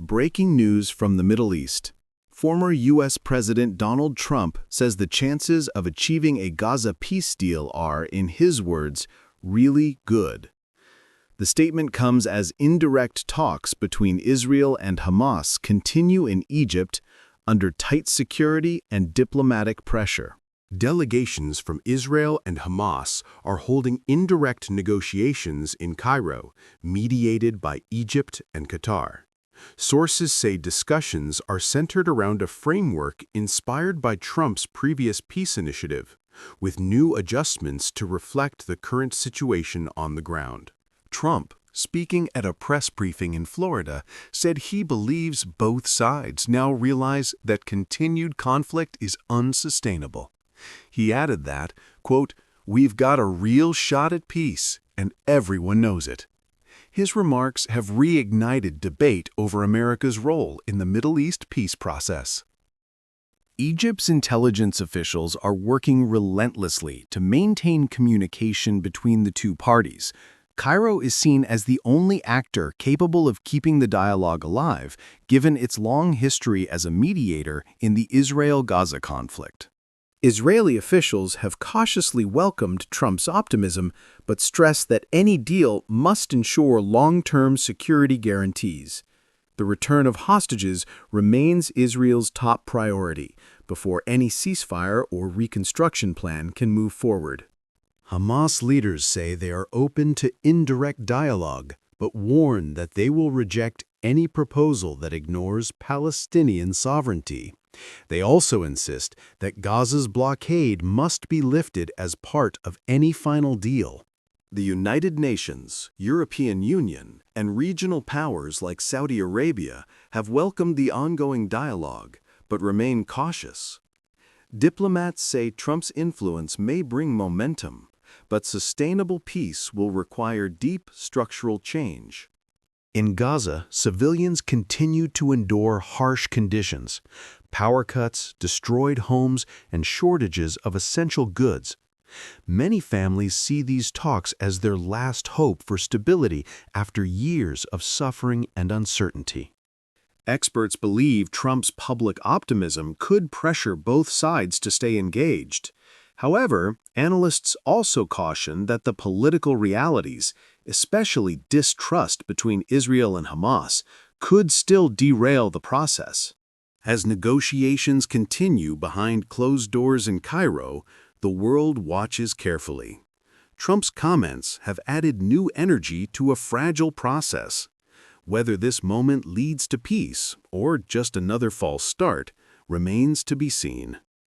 breaking news from the Middle East. Former U.S. President Donald Trump says the chances of achieving a Gaza peace deal are, in his words, really good. The statement comes as indirect talks between Israel and Hamas continue in Egypt under tight security and diplomatic pressure. Delegations from Israel and Hamas are holding indirect negotiations in Cairo, mediated by Egypt and Qatar. Sources say discussions are centered around a framework inspired by Trump's previous peace initiative, with new adjustments to reflect the current situation on the ground. Trump, speaking at a press briefing in Florida, said he believes both sides now realize that continued conflict is unsustainable. He added that, quote, "We've got a real shot at peace, and everyone knows it." His remarks have reignited debate over America's role in the Middle East peace process. Egypt's intelligence officials are working relentlessly to maintain communication between the two parties. Cairo is seen as the only actor capable of keeping the dialogue alive, given its long history as a mediator in the Israel-Gaza conflict. Israeli officials have cautiously welcomed Trump's optimism, but stress that any deal must ensure long-term security guarantees. The return of hostages remains Israel's top priority before any ceasefire or reconstruction plan can move forward. Hamas leaders say they are open to indirect dialogue, but warn that they will reject any proposal that ignores Palestinian sovereignty. They also insist that Gaza's blockade must be lifted as part of any final deal. The United Nations, European Union, and regional powers like Saudi Arabia have welcomed the ongoing dialogue, but remain cautious. Diplomats say Trump's influence may bring momentum, but sustainable peace will require deep structural change. In Gaza, civilians continue to endure harsh conditions: power cuts, destroyed homes, and shortages of essential goods. Many families see these talks as their last hope for stability after years of suffering and uncertainty. Experts believe Trump's public optimism could pressure both sides to stay engaged. However, analysts also caution that the political realities, especially distrust between Israel and Hamas, could still derail the process. As negotiations continue behind closed doors in Cairo, the world watches carefully. Trump's comments have added new energy to a fragile process. Whether this moment leads to peace or just another false start remains to be seen.